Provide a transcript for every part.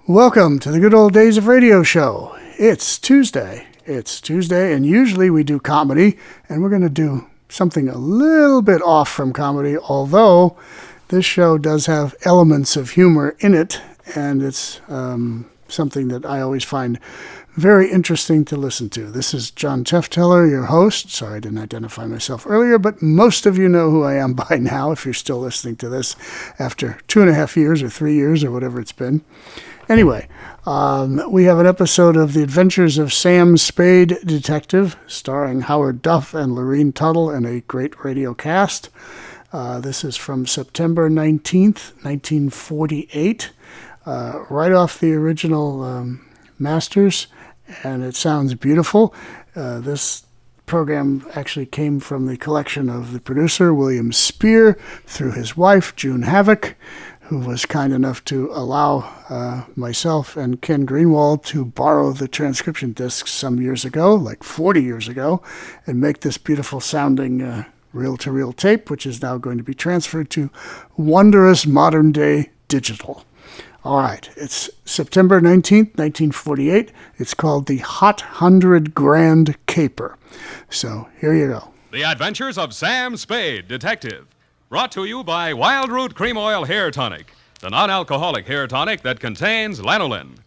Welcome to the Good Old Days of Radio Show. It's Tuesday, and usually we do comedy, and we're going to do something a little bit off from comedy, although this show does have elements of humor in it, and it's something that I always find very interesting to listen to. This is John Tefteller, your host. Sorry I didn't identify myself earlier, but most of you know who I am by now if you're still listening to this after 2.5 years or 3 years or whatever it's been. Anyway, we have an episode of The Adventures of Sam Spade, Detective, starring Howard Duff and Lorene Tuttle in a great radio cast. This is from September 19th, 1948, right off the original Masters, and it sounds beautiful. This program actually came from the collection of the producer, William Spier, through his wife, June Havoc, who was kind enough to allow myself and Ken Greenwald to borrow the transcription discs some years ago, like 40 years ago, and make this beautiful sounding reel-to-reel tape, which is now going to be transferred to wondrous modern-day digital. All right, it's September 19th, 1948. It's called The Hot 100 Grand Caper. So here you go. The Adventures of Sam Spade, Detective. Brought to you by Wildroot Cream Oil Hair Tonic, the non-alcoholic hair tonic that contains lanolin.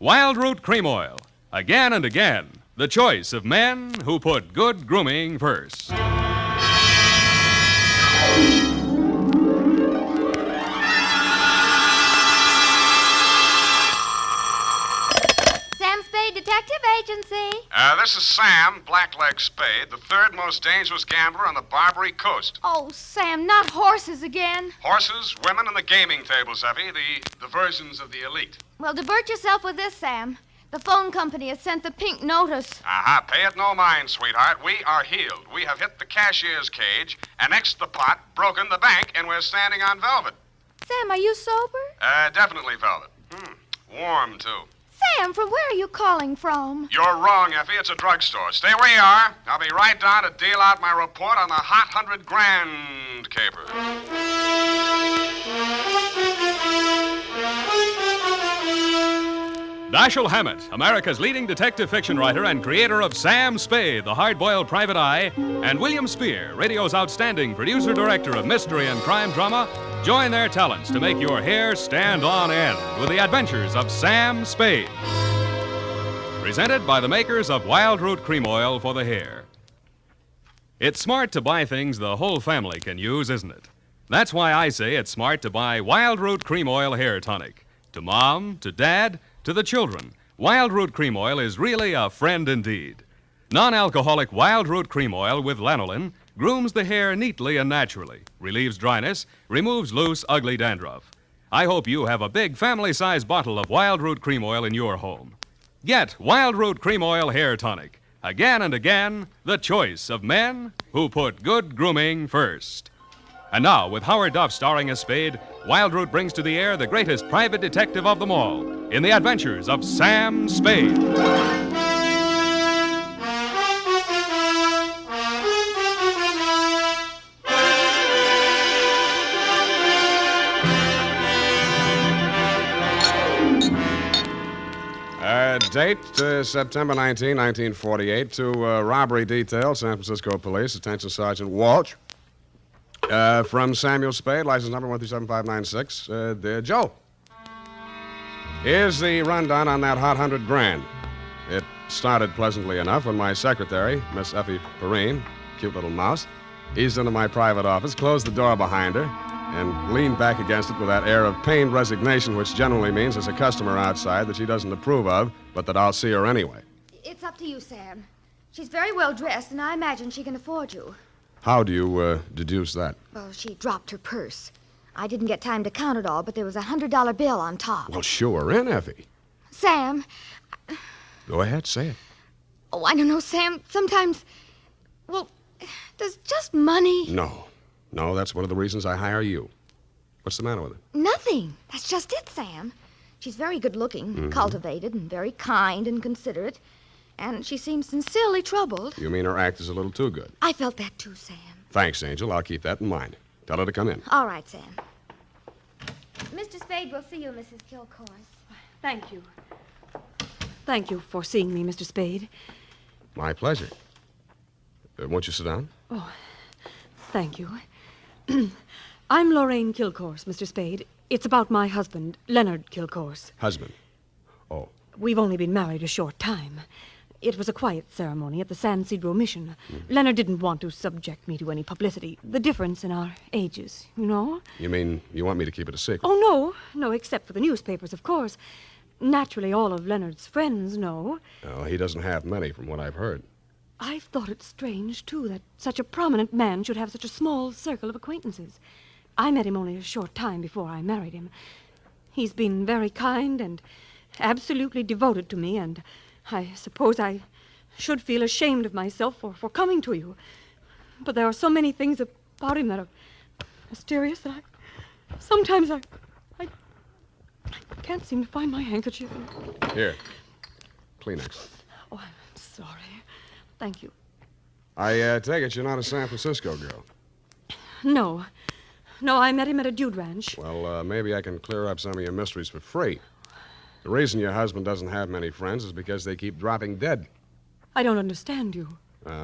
Wildroot Cream Oil. Again and again, the choice of men who put good grooming first. Sam Spade Detective Agency. This is Sam, Blackleg Spade, the third most dangerous gambler on the Barbary Coast. Oh, Sam, not horses again. Horses, women, and the gaming tables, Effie, the versions of the elite. Well, divert yourself with this, Sam. The phone company has sent the pink notice. Uh-huh. Pay it no mind, sweetheart. We are healed. We have hit the cashier's cage, annexed the pot, broken the bank, and we're standing on velvet. Sam, are you sober? Definitely velvet. Warm, too. Sam, from where are you calling from? You're wrong, Effie. It's a drugstore. Stay where you are. I'll be right down to deal out my report on the Hot 100 Grand Caper. Dashiell Hammett, America's leading detective fiction writer and creator of Sam Spade, the hard-boiled private eye, and William Spier, radio's outstanding producer-director of mystery and crime drama, join their talents to make your hair stand on end with the Adventures of Sam Spade. Presented by the makers of Wildroot Cream Oil for the hair. It's smart to buy things the whole family can use, isn't it? That's why I say it's smart to buy Wildroot Cream Oil Hair Tonic. To Mom, to Dad, to the children, Wildroot Cream Oil is really a friend indeed. Non-alcoholic Wildroot Cream Oil with lanolin grooms the hair neatly and naturally, relieves dryness, removes loose, ugly dandruff. I hope you have a big family-sized bottle of Wildroot Cream Oil in your home. Get Wildroot Cream Oil Hair Tonic. Again and again, the choice of men who put good grooming first. And now, with Howard Duff starring as Spade, Wildroot brings to the air the greatest private detective of them all in The Adventures of Sam Spade. Date, September 19, 1948, to robbery detail, San Francisco Police, Attention Sergeant Walsh. From Samuel Spade, license number 1375596. Dear Joe, here's the rundown on that Hot 100 Grand. It started pleasantly enough when my secretary, Miss Effie Perrine, cute little mouse, eased into my private office, closed the door behind her, and leaned back against it with that air of pained resignation, which generally means there's a customer outside that she doesn't approve of, but that I'll see her anyway. It's up to you, Sam. She's very well dressed, and I imagine she can afford you. How do you deduce that? Well, she dropped her purse. I didn't get time to count it all, but there was a $100 bill on top. Well, sure, in, Effie. Sam. Go ahead, say it. Oh, I don't know, Sam. Sometimes, well, does just money... No, that's one of the reasons I hire you. What's the matter with her? Nothing. That's just it, Sam. She's very good-looking, cultivated, and very kind and considerate. And she seems sincerely troubled. You mean her act is a little too good? I felt that too, Sam. Thanks, Angel. I'll keep that in mind. Tell her to come in. All right, Sam. Mr. Spade will see you, Mrs. Kilcourse. Thank you. Thank you for seeing me, Mr. Spade. My pleasure. Won't you sit down? Oh, thank you. I'm Lorraine Kilcourse, Mr. Spade. It's about my husband, Leonard Kilcourse. Husband? Oh. We've only been married a short time. It was a quiet ceremony at the San Cedro Mission. Leonard didn't want to subject me to any publicity. The difference in our ages, you know? You mean you want me to keep it a secret? Oh, no, except for the newspapers, of course. Naturally, all of Leonard's friends know. Oh, he doesn't have many, from what I've heard. I've thought it strange, too, that such a prominent man should have such a small circle of acquaintances. I met him only a short time before I married him. He's been very kind and absolutely devoted to me, and I suppose I should feel ashamed of myself for coming to you. But there are so many things about him that are mysterious that sometimes I can't seem to find my handkerchief. Here. Kleenex. Oh, I'm sorry. Thank you. I take it you're not a San Francisco girl. No, I met him at a dude ranch. Well, maybe I can clear up some of your mysteries for free. The reason your husband doesn't have many friends is because they keep dropping dead. I don't understand you.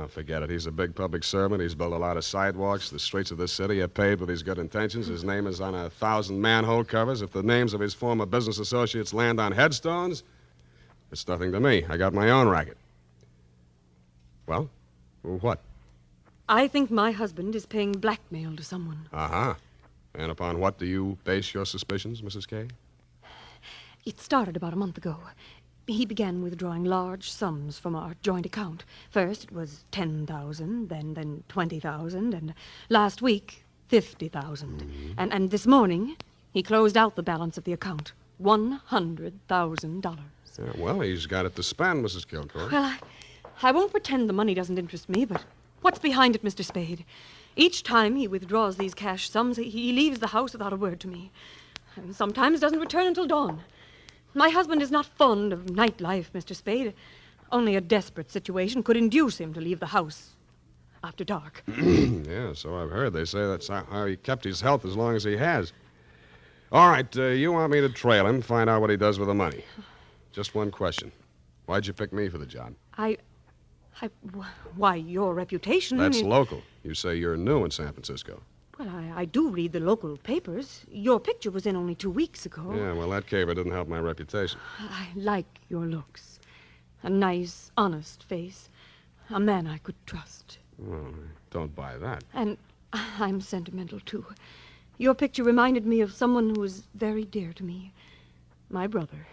Forget it. He's a big public servant. He's built a lot of sidewalks. The streets of this city are paved with his good intentions. His name is on 1,000 manhole covers. If the names of his former business associates land on headstones, it's nothing to me. I got my own racket. Well, what? I think my husband is paying blackmail to someone. Uh-huh. And upon what do you base your suspicions, Mrs. Kay? It started about a month ago. He began withdrawing large sums from our joint account. First it was $10,000, then $20,000, and last week, $50,000. And this morning, he closed out the balance of the account, $100,000. Yeah, well, he's got it to spend, Mrs. Kilcourse. Well, I won't pretend the money doesn't interest me, but what's behind it, Mr. Spade? Each time he withdraws these cash sums, he leaves the house without a word to me, and sometimes doesn't return until dawn. My husband is not fond of nightlife, Mr. Spade. Only a desperate situation could induce him to leave the house after dark. Yeah, so I've heard. They say that's how he kept his health as long as he has. All right, you want me to trail him, find out what he does with the money. Just one question. Why'd you pick me for the job? Why, your reputation... That's local. You say you're new in San Francisco. Well, I do read the local papers. Your picture was in only 2 weeks ago. Yeah, well, that caper didn't help my reputation. I like your looks. A nice, honest face. A man I could trust. Well, I don't buy that. And I'm sentimental, too. Your picture reminded me of someone who was very dear to me. My brother.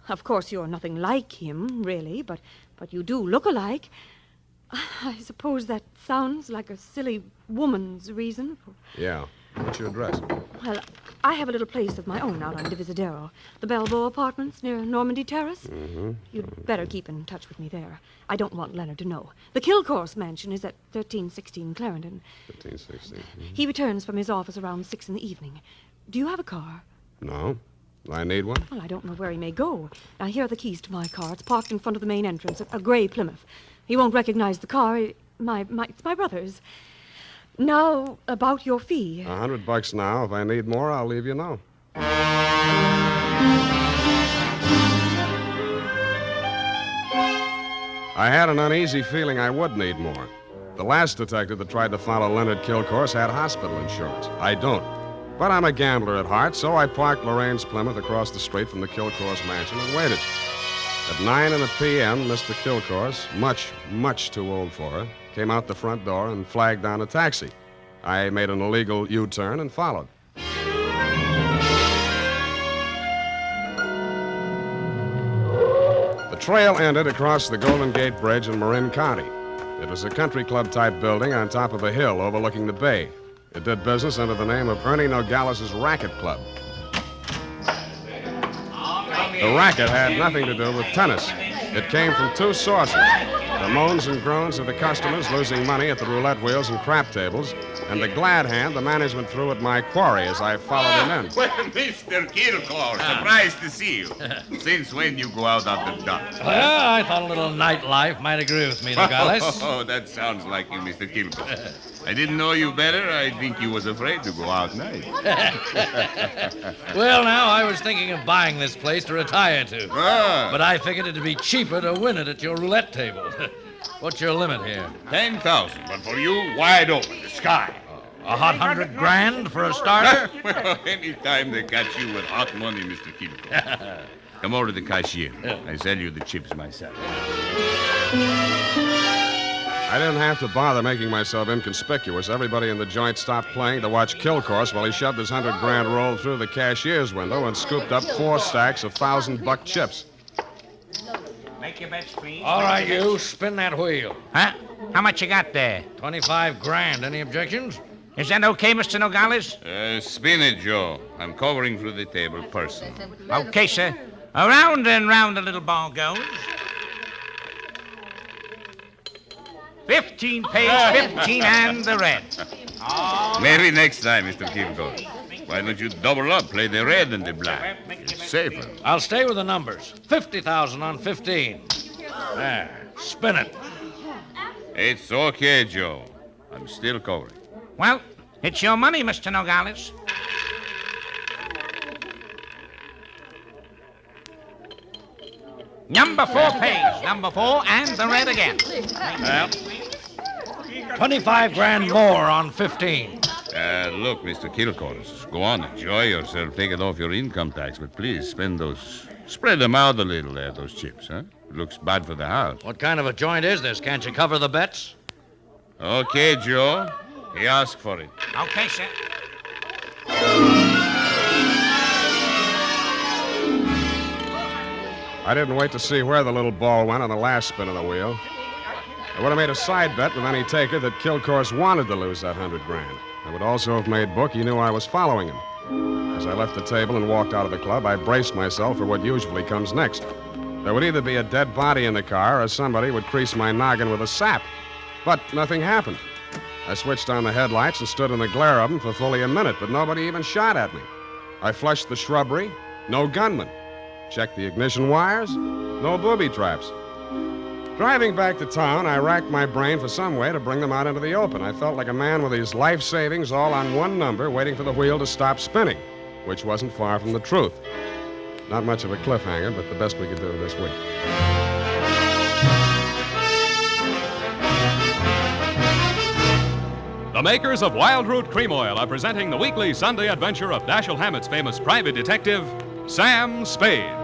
Of course, you're nothing like him, really, but you do look alike. I suppose that sounds like a silly woman's reason for... Yeah. What's your address? Well, I have a little place of my own out on Divisadero. The Balboa Apartments near Normandy Terrace. Mm-hmm. You'd better keep in touch with me there. I don't want Leonard to know. The Kilcourse mansion is at 1316 Clarendon. 1316. Mm-hmm. He returns from his office around 6 in the evening. Do you have a car? No. I need one? Well, I don't know where he may go. Now, here are the keys to my car. It's parked in front of the main entrance, a gray Plymouth. He won't recognize the car. It's my brother's. Now, about your fee. $100 now. If I need more, I'll leave you know. I had an uneasy feeling I would need more. The last detective that tried to follow Leonard Kilcourse had hospital insurance. I don't. But I'm a gambler at heart, so I parked Lorraine's Plymouth across the street from the Kilcourse mansion and waited. At 9 p.m., Mr. Kilcourse, much too old for her, came out the front door and flagged down a taxi. I made an illegal U-turn and followed. The trail ended across the Golden Gate Bridge in Marin County. It was a country club-type building on top of a hill overlooking the bay. It did business under the name of Ernie Nogales' Racket Club. The racket had nothing to do with tennis. It came from two sources. The the moans and groans of the customers losing money at the roulette wheels and crap tables, and the glad hand the management threw at my quarry as I followed him in. Well, Mr. Kilcourse, surprised to see you. Since when you go out after dark? Well, I thought a little nightlife might agree with me, Nogales. Oh, that sounds like you, Mr. Kilcourse. I didn't know you better. I think you was afraid to go out night. Well, now, I was thinking of buying this place to retire to. But I figured it'd be cheaper to win it at your roulette table. What's your limit here? 10,000, but for you, wide open, the sky. A hot $100,000 for a starter? Well, anytime they catch you with hot money, Mr. Kilcourse. Come over to the cashier. I sell you the chips myself. I didn't have to bother making myself inconspicuous. Everybody in the joint stopped playing to watch Kilcourse while he shoved his $100,000 roll through the cashier's window and scooped up 4 stacks of $1,000 chips. Make your bets, please. All right, you, spin that wheel. Huh? How much you got there? $25,000. Any objections? Is that okay, Mr. Nogales? Spin it, Joe. I'm covering through the table personally. Okay, sir. Around and round the little ball goes. 15 pays 15 and the red. Maybe next time, Mr. Kilcourse. Why don't you double up, play the red and the black? It's safer. I'll stay with the numbers. 50,000 on 15. There. Spin it. It's okay, Joe. I'm still covering. Well, it's your money, Mr. Nogales. Number 4 pays. Number 4 and the red again. Well, $25,000 more on 15. Look, Mr. Kilcourse, go on, enjoy yourself. Take it off your income tax, but please spread them out a little there, those chips, huh? It looks bad for the house. What kind of a joint is this? Can't you cover the bets? Okay, Joe. He asked for it. Okay, sir. I didn't wait to see where the little ball went on the last spin of the wheel. I would have made a side bet with any taker that Kilcourse wanted to lose that $100,000. I would also have made book he knew I was following him. As I left the table and walked out of the club, I braced myself for what usually comes next. There would either be a dead body in the car or somebody would crease my noggin with a sap. But nothing happened. I switched on the headlights and stood in the glare of them for fully a minute, but nobody even shot at me. I flushed the shrubbery. No gunman. Checked the ignition wires. No booby traps. Driving back to town, I racked my brain for some way to bring them out into the open. I felt like a man with his life savings all on one number, waiting for the wheel to stop spinning, which wasn't far from the truth. Not much of a cliffhanger, but the best we could do this week. The makers of Wildroot Cream Oil are presenting the weekly Sunday adventure of Dashiell Hammett's famous private detective, Sam Spade.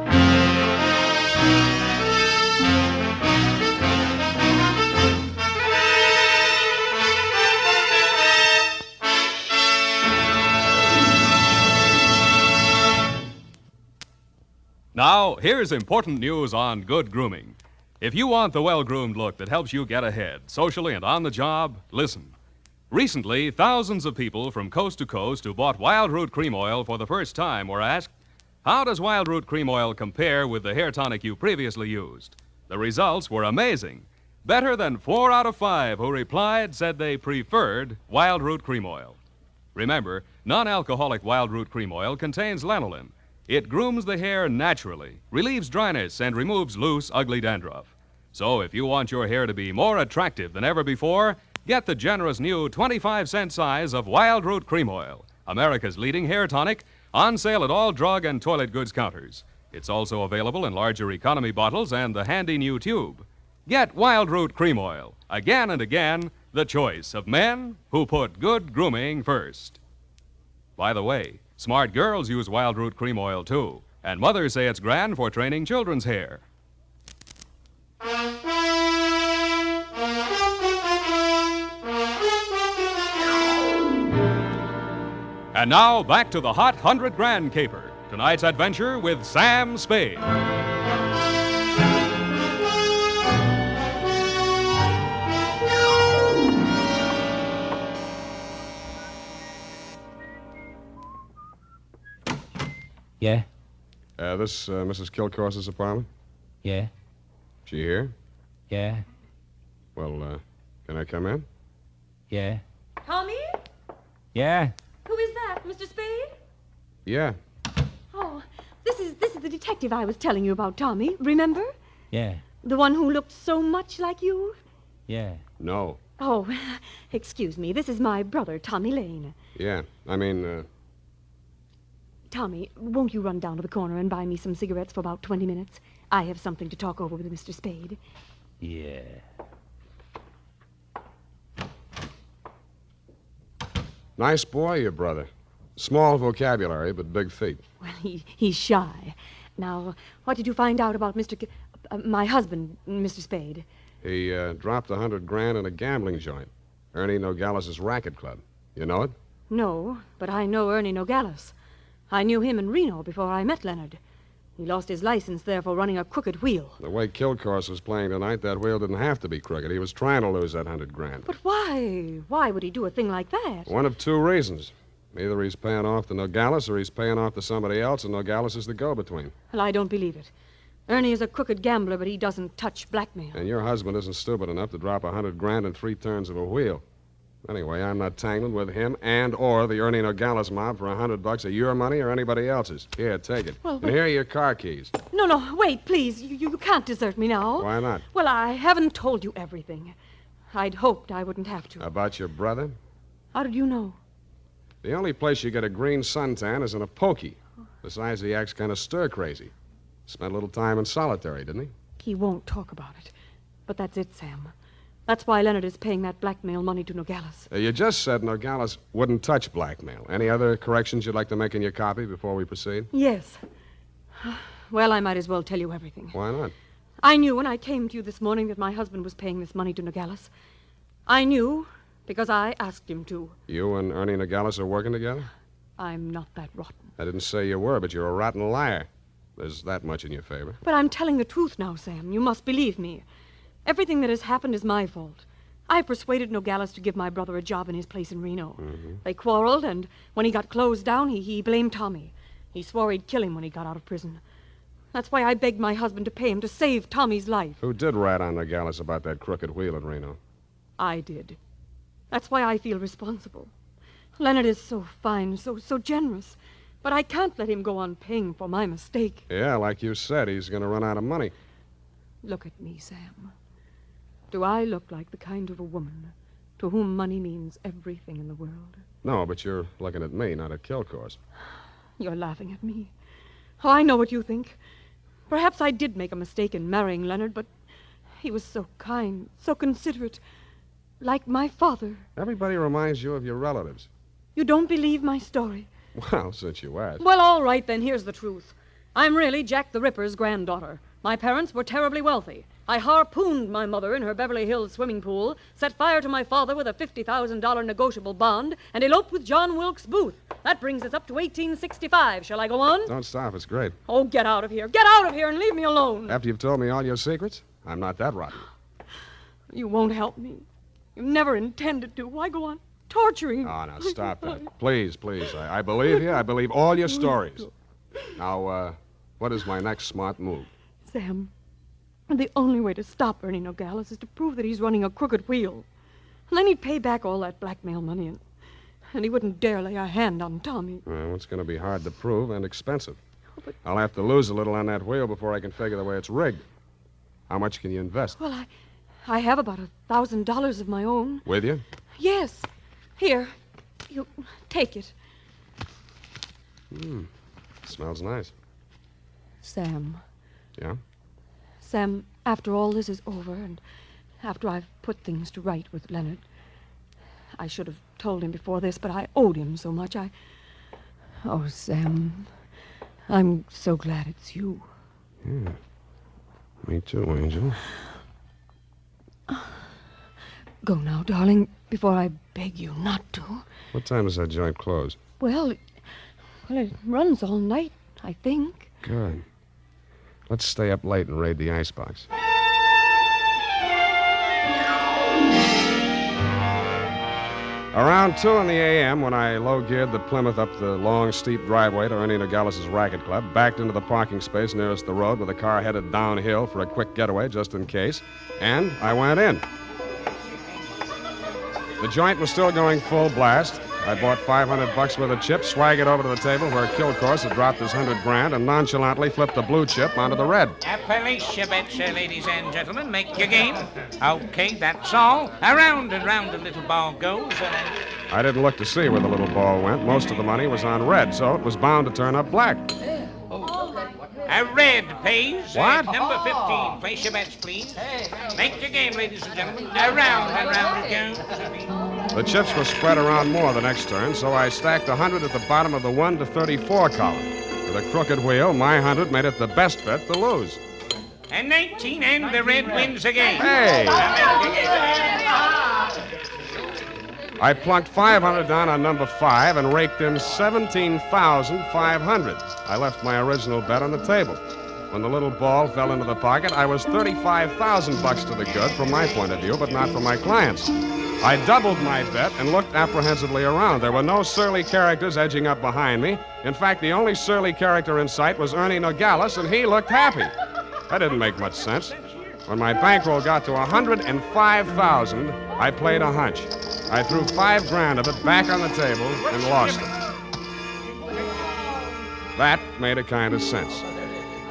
Now, here's important news on good grooming. If you want the well-groomed look that helps you get ahead, socially and on the job, listen. Recently, thousands of people from coast to coast who bought Wildroot Cream Oil for the first time were asked, how does Wildroot Cream Oil compare with the hair tonic you previously used? The results were amazing. Better than 4 out of 5 who replied said they preferred Wildroot Cream Oil. Remember, non-alcoholic Wildroot Cream Oil contains lanolin. It grooms the hair naturally, relieves dryness, and removes loose, ugly dandruff. So if you want your hair to be more attractive than ever before, get the generous new 25-cent size of Wildroot Cream Oil, America's leading hair tonic, on sale at all drug and toilet goods counters. It's also available in larger economy bottles and the handy new tube. Get Wildroot Cream Oil, again and again, the choice of men who put good grooming first. By the way, smart girls use Wildroot Cream Oil, too, and mothers say it's grand for training children's hair. And now, back to the hot $100,000 caper. Tonight's adventure with Sam Spade. Yeah? This Mrs. Kilcourse's apartment? Yeah? She here? Yeah? Well, can I come in? Yeah. Tommy? Yeah? Who is that, Mr. Spade? Yeah. Oh, this is the detective I was telling you about, Tommy. Remember? Yeah. The one who looked so much like you? Yeah. No. Oh, excuse me. This is my brother, Tommy Lane. Yeah. I mean, Tommy, won't you run down to the corner and buy me some cigarettes for about 20 minutes? I have something to talk over with Mr. Spade. Yeah. nice boy, your brother. Small vocabulary, but big feet. Well, he's shy. Now, what did you find out about my husband, Mr. Spade? He dropped $100,000 in a gambling joint. Ernie Nogales' racket club. You know it? No, but I know Ernie Nogales. I knew him in Reno before I met Leonard. He lost his license there for running a crooked wheel. The way Kilcourse was playing tonight, that wheel didn't have to be crooked. He was trying to lose that $100,000. But why? Why would he do a thing like that? One of two reasons. Either he's paying off to Nogales or he's paying off to somebody else, and Nogales is the go-between. Well, I don't believe it. Ernie is a crooked gambler, but he doesn't touch blackmail. And your husband isn't stupid enough to drop $100,000 in 3 turns of a wheel. Anyway, I'm not tangling with him or the Ernie Nogales mob for $100 of your money or anybody else's. Here, take it. Well, and here are your car keys. No, wait, please. You can't desert me now. Why not? Well, I haven't told you everything. I'd hoped I wouldn't have to. About your brother? How did you know? The only place you get a green suntan is in a pokey. Besides, he acts kind of stir-crazy. Spent a little time in solitary, didn't he? He won't talk about it. But that's it, Sam. That's why Leonard is paying that blackmail money to Nogales. You just said Nogales wouldn't touch blackmail. Any other corrections you'd like to make in your copy before we proceed? Yes. Well, I might as well tell you everything. Why not? I knew when I came to you this morning that my husband was paying this money to Nogales. I knew because I asked him to. You and Ernie Nogales are working together? I'm not that rotten. I didn't say you were, but you're a rotten liar. There's that much in your favor. But I'm telling the truth now, Sam. You must believe me. Everything that has happened is my fault. I persuaded Nogales to give my brother a job in his place in Reno. Mm-hmm. They quarreled, and when he got closed down, he blamed Tommy. He swore he'd kill him when he got out of prison. That's why I begged my husband to pay him to save Tommy's life. Who did rat on Nogales about that crooked wheel in Reno? I did. That's why I feel responsible. Leonard is so fine, so generous. But I can't let him go on paying for my mistake. Yeah, like you said, he's going to run out of money. Look at me, Sam. Do I look like the kind of a woman to whom money means everything in the world? No, but you're looking at me, not at Kilcourse. You're laughing at me. Oh, I know what you think. Perhaps I did make a mistake in marrying Leonard, but he was so kind, so considerate, like my father. Everybody reminds you of your relatives. You don't believe my story? Well, since you asked. Well, all right, then, here's the truth. I'm really Jack the Ripper's granddaughter. My parents were terribly wealthy. I harpooned my mother in her Beverly Hills swimming pool, set fire to my father with a $50,000 negotiable bond, and eloped with John Wilkes Booth. That brings us up to 1865. Shall I go on? Don't stop. It's great. Oh, get out of here. Get out of here and leave me alone. After you've told me all your secrets, I'm not that rotten. You won't help me. You never intended to. Why go on torturing me? Oh, now stop that. Please. I believe you. I believe all your stories. Now, what is my next smart move? Sam, the only way to stop Ernie Nogales is to prove that he's running a crooked wheel. And then he'd pay back all that blackmail money, and he wouldn't dare lay a hand on Tommy. Well, it's going to be hard to prove and expensive. I'll have to lose a little on that wheel before I can figure the way it's rigged. How much can you invest? Well, I have about $1,000 of my own. With you? Yes. Here, you take it. Smells nice. Sam. Yeah? Sam, after all this is over, and after I've put things to right with Leonard, I should have told him before this, but I owed him so much. Oh, Sam, I'm so glad it's you. Yeah. Me too, Angel. Go now, darling, before I beg you not to. What time does that joint close? Well, it runs all night, I think. Good. Let's stay up late and raid the icebox. Around 2 a.m., when I low-geared the Plymouth up the long, steep driveway to Ernie Nogales' racket club, backed into the parking space nearest the road with the car headed downhill for a quick getaway just in case, and I went in. The joint was still going full blast. I bought $500 worth of chips, swaggered over to the table where Kilcourse had dropped his $100,000, and nonchalantly flipped the blue chip onto the red. Appalachia bets, ladies and gentlemen. Make your game. Okay, that's all. Around and round the little ball goes. I didn't look to see where the little ball went. Most of the money was on red, so it was bound to turn up black. A red pays. What? Number 15. Place your bets, please. Make your game, ladies and gentlemen. Around and round it goes. The chips were spread around more the next turn, so I stacked 100 at the bottom of the 1 to 34 column. With a crooked wheel, my 100 made it the best bet to lose. And 19, and the red wins again. Hey! I plunked 500 down on number 5 and raked in 17,500. I left my original bet on the table. When the little ball fell into the pocket, I was $35,000 to the good from my point of view, but not from my client's. I doubled my bet and looked apprehensively around. There were no surly characters edging up behind me. In fact, the only surly character in sight was Ernie Nogales, and he looked happy. That didn't make much sense. When my bankroll got to $105,000, I played a hunch. I threw $5,000 of it back on the table and lost it. That made a kind of sense.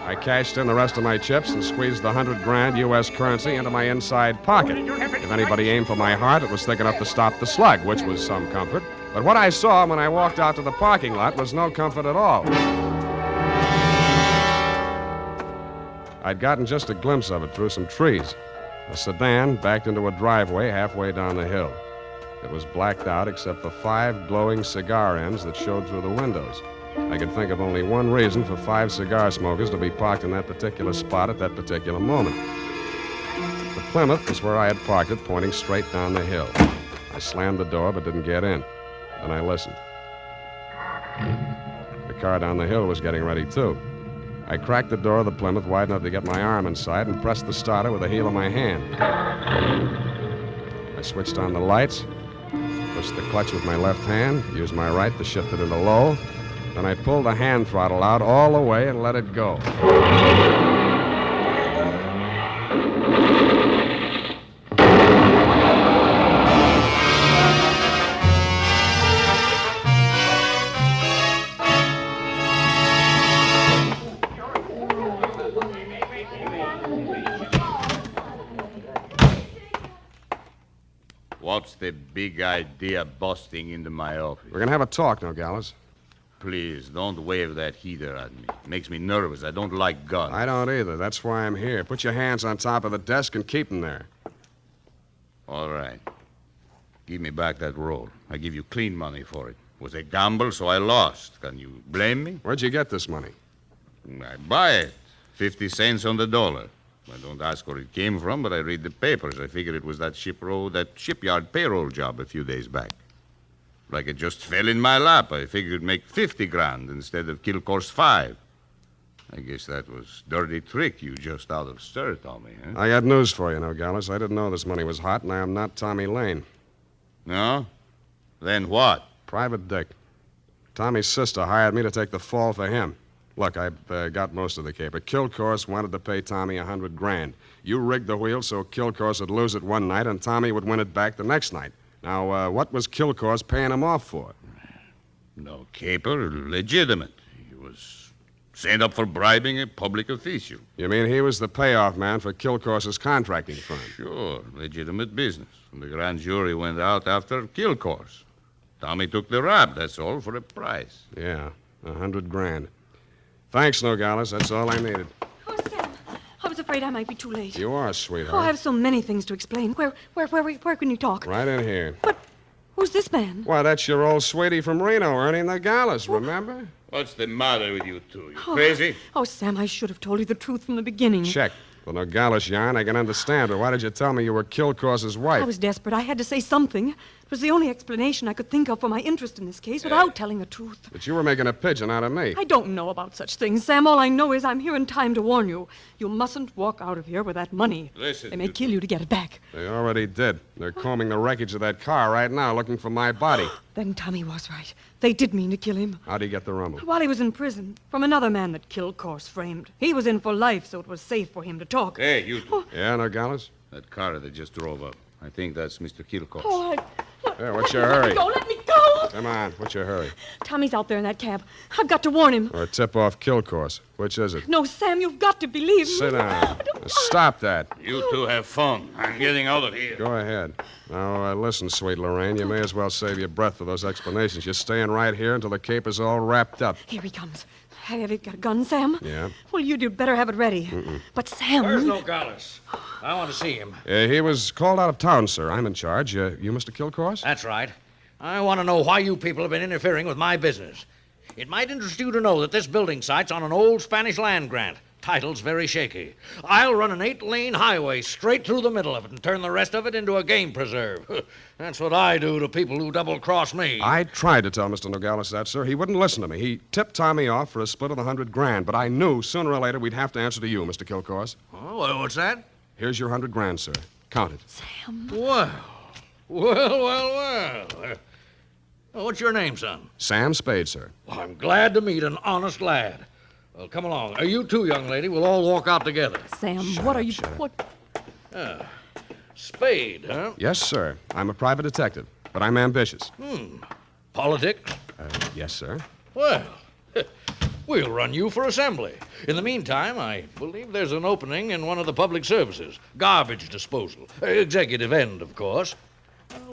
I cashed in the rest of my chips and squeezed the $100,000 U.S. currency into my inside pocket. If anybody aimed for my heart, it was thick enough to stop the slug, which was some comfort. But what I saw when I walked out to the parking lot was no comfort at all. I'd gotten just a glimpse of it through some trees. A sedan backed into a driveway halfway down the hill. It was blacked out except for 5 glowing cigar ends that showed through the windows. I could think of only one reason for 5 cigar smokers to be parked in that particular spot at that particular moment. The Plymouth was where I had parked it, pointing straight down the hill. I slammed the door but didn't get in. Then I listened. The car down the hill was getting ready, too. I cracked the door of the Plymouth wide enough to get my arm inside and pressed the starter with the heel of my hand. I switched on the lights, pushed the clutch with my left hand, used my right to shift it into low. Then I pulled the hand throttle out all the way and let it go. What's the big idea busting into my office? We're going to have a talk, Nogales. Please, don't wave that heater at me. It makes me nervous. I don't like guns. I don't either. That's why I'm here. Put your hands on top of the desk and keep them there. All right. Give me back that roll. I give you clean money for it. It was a gamble, so I lost. Can you blame me? Where'd you get this money? I buy it. 50 cents on the dollar. I don't ask where it came from, but I read the papers. I figured it was that shipyard payroll job a few days back. Like it just fell in my lap. I figured it'd make $50,000 instead of Kilcourse 5. I guess that was dirty trick you just out of stir, Tommy, huh? I got news for you, Nogales. I didn't know this money was hot, and I am not Tommy Lane. No? Then what? Private Dick. Tommy's sister hired me to take the fall for him. Look, I've got most of the caper. Kilcourse wanted to pay Tommy $100,000. You rigged the wheel so Kilcourse would lose it one night and Tommy would win it back the next night. Now, what was Kilcourse paying him off for? No caper, legitimate. He was sent up for bribing a public official. You mean he was the payoff man for Kilcourse's contracting firm? Sure, legitimate business. And the grand jury went out after Kilcourse. Tommy took the rap, that's all, for a price. Yeah, $100,000. Thanks, Nogales. That's all I needed. Oh, Sam, I was afraid I might be too late. You are, sweetheart. Oh, I have so many things to explain. Where can you talk? Right in here. But who's this man? Why, that's your old sweetie from Reno, Ernie Nogales, remember? What's the matter with you two? You crazy? Oh, Sam, I should have told you the truth from the beginning. Check. The Nogales yarn, I can understand, but why did you tell me you were Kilcourse's wife? I was desperate. I had to say something. It was the only explanation I could think of for my interest in this case without telling the truth. But you were making a pigeon out of me. I don't know about such things, Sam. All I know is I'm here in time to warn you. You mustn't walk out of here with that money. Listen, they may kill you to get it back. They already did. They're combing the wreckage of that car right now, looking for my body. Then Tommy was right. They did mean to kill him. How'd he get the rumor? While he was in prison, from another man that Kilcourse framed. He was in for life, so it was safe for him to talk. Hey, you two. Yeah, Nogales? That car that just drove up. I think that's Mr. Kilcourse. Oh, Yeah, what's your hurry? Let me go. Come on, what's your hurry? Tommy's out there in that cab. I've got to warn him. Or tip off Kilcourse. Which is it? No, Sam, you've got to believe me. Sit down. Stop that. You two have fun. I'm getting out of here. Go ahead. Now, listen, sweet Lorraine, you may as well save your breath for those explanations. You're staying right here until the cape is all wrapped up. Here he comes. Have you got a gun, Sam? Yeah. Well, you'd better have it ready. But Sam... Where's Nogales? I want to see him. He was called out of town, sir. I'm in charge. You Mr. Kilcourse? That's right. I want to know why you people have been interfering with my business. It might interest you to know that this building site's on an old Spanish land grant. Title's very shaky. I'll run an 8-lane highway straight through the middle of it and turn the rest of it into a game preserve. That's what I do to people who double-cross me. I tried to tell Mr. Nogales that, sir. He wouldn't listen to me. He tipped Tommy off for a split of the $100,000, but I knew sooner or later we'd have to answer to you, Mr. Kilcourse. Oh, what's that? Here's your $100,000, sir. Count it. Sam. Well. What's your name, son? Sam Spade, sir. Well, I'm glad to meet an honest lad. Well, come along. You too, young lady. We'll all walk out together. Sam, what are you... What? Spade, huh? Yes, sir. I'm a private detective, but I'm ambitious. Politics? Yes, sir. Well, we'll run you for assembly. In the meantime, I believe there's an opening in one of the public services. Garbage disposal. Executive end, of course.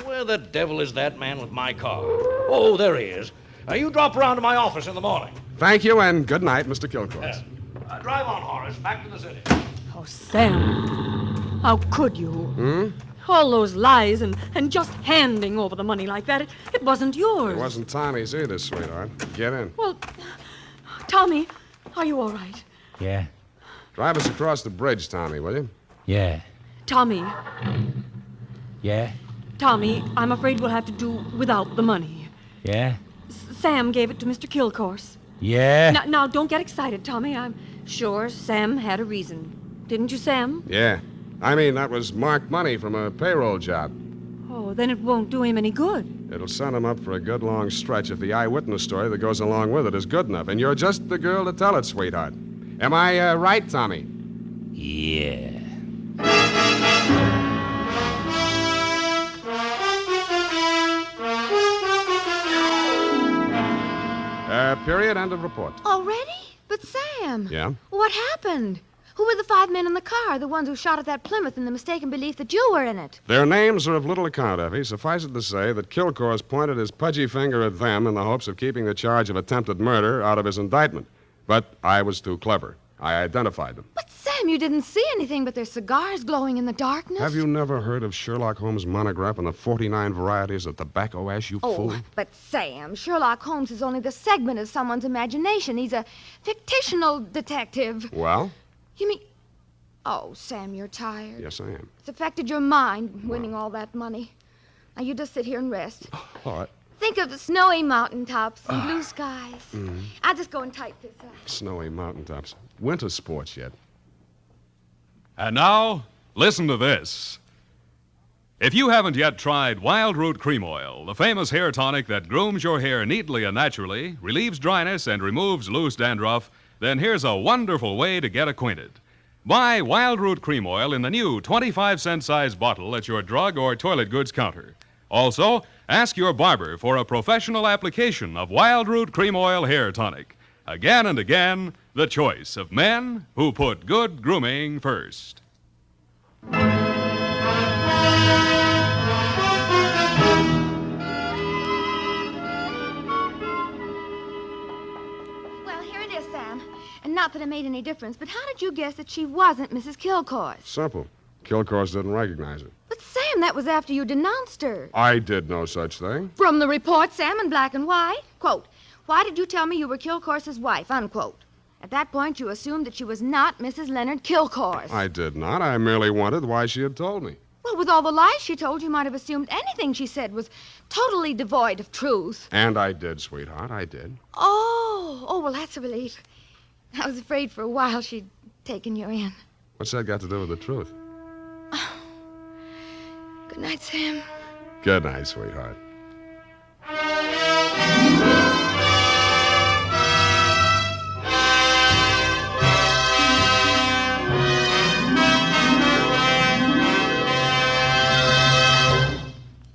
Where the devil is that man with my car? Oh, there he is. You drop around to my office in the morning. Thank you, and good night, Mr. Kilcourse. Drive on, Horace. Back to the city. Oh, Sam. How could you? All those lies and just handing over the money like that. It wasn't yours. It wasn't Tommy's either, sweetheart. Get in. Well, Tommy, are you all right? Yeah. Drive us across the bridge, Tommy, will you? Yeah. Tommy, Yeah. Tommy, I'm afraid we'll have to do without the money. Yeah. Sam gave it to Mr. Kilcourse. Yeah. Now, don't get excited, Tommy. I'm sure Sam had a reason. Didn't you, Sam? Yeah. I mean, that was marked money from a payroll job. Oh, then it won't do him any good. It'll send him up for a good long stretch if the eyewitness story that goes along with it is good enough. And you're just the girl to tell it, sweetheart. Am I right, Tommy? Yeah. Period. End of report. Already? But Sam. Yeah? What happened? Who were the 5 men in the car, the ones who shot at that Plymouth in the mistaken belief that you were in it? Their names are of little account, Effie. Suffice it to say that Kilcourse pointed his pudgy finger at them in the hopes of keeping the charge of attempted murder out of his indictment. But I was too clever. I identified them. But Sam, you didn't see anything but their cigars glowing in the darkness. Have you never heard of Sherlock Holmes' monograph on the 49 varieties of tobacco ash, you fool? Oh, but Sam, Sherlock Holmes is only the segment of someone's imagination. He's a fictional detective. Well? You mean... Oh, Sam, you're tired. Yes, I am. It's affected your mind, winning all that money. Now, you just sit here and rest. All right. Think of the snowy mountaintops and blue skies. I'll just go and type this up. Snowy mountaintops. Winter sports yet. And now, listen to this. If you haven't yet tried Wildroot Cream Oil, the famous hair tonic that grooms your hair neatly and naturally, relieves dryness, and removes loose dandruff, then here's a wonderful way to get acquainted. Buy Wildroot Cream Oil in the new 25-cent size bottle at your drug or toilet goods counter. Also, ask your barber for a professional application of Wildroot Cream Oil Hair Tonic. Again and again, the choice of men who put good grooming first. Well, here it is, Sam. And not that it made any difference, but how did you guess that she wasn't Mrs. Kilcourse? Simple. Kilcourse didn't recognize her. But, Sam, that was after you denounced her. I did no such thing. From the report, Sam, in black and white. Quote, why did you tell me you were Kilcourse's wife? Unquote. At that point, you assumed that she was not Mrs. Leonard Kilcourse. I did not. I merely wondered why she had told me. Well, with all the lies she told, you might have assumed anything she said was totally devoid of truth. And I did, sweetheart. I did. Oh, well, that's a relief. I was afraid for a while she'd taken you in. What's that got to do with the truth? Good night, Sam. Good night, sweetheart.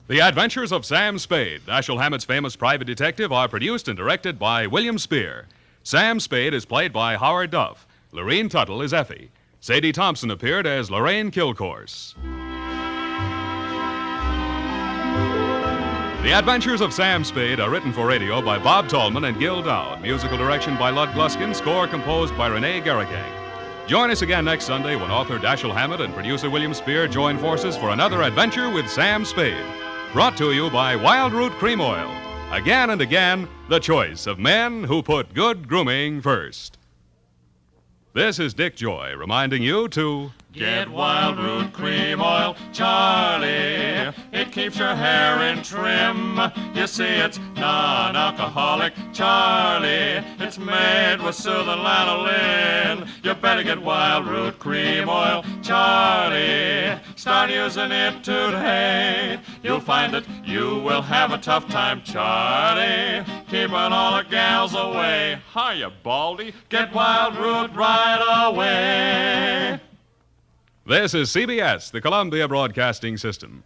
The The Adventures of Sam Spade, Dashiell Hammett's famous private detective, are produced and directed by William Spier. Sam Spade is played by Howard Duff. Lorene Tuttle is Effie. Sadie Thompson appeared as Lorraine Kilcourse. The Adventures of Sam Spade are written for radio by Bob Tallman and Gil Dowd. Musical direction by Lud Gluskin. Score composed by Renee Garrigang. Join us again next Sunday when author Dashiell Hammett and producer William Spier join forces for another adventure with Sam Spade. Brought to you by Wildroot Cream Oil. Again and again, the choice of men who put good grooming first. This is Dick Joy reminding you to get Wildroot Cream Oil, Charlie. It keeps your hair in trim. You see, it's non-alcoholic, Charlie. It's made with soothing lanolin. You better get Wildroot Cream Oil, Charlie. Start using it today. You'll find that you will have a tough time, Charlie. Keeping all the gals away. Hiya, Baldy. Get Wildroot right away. This is CBS, the Columbia Broadcasting System.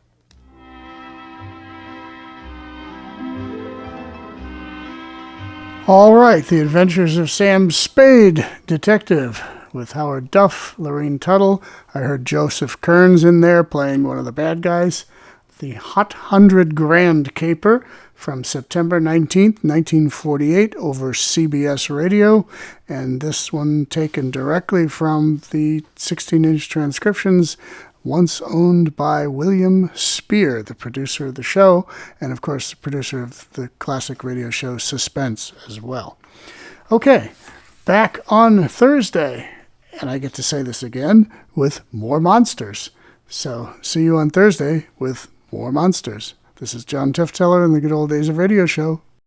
All right, The Adventures of Sam Spade, Detective, with Howard Duff, Lorene Tuttle. I heard Joseph Kearns in there playing one of the bad guys. The Hot 100 Grand Caper from September 19th, 1948 over CBS Radio. And this one taken directly from the 16-inch transcriptions, once owned by William Spier, the producer of the show, and of course the producer of the classic radio show Suspense as well. Okay, back on Thursday, and I get to say this again, with more monsters. So see you on Thursday with more monsters. This is John Tufteller in the Good Old Days of Radio show.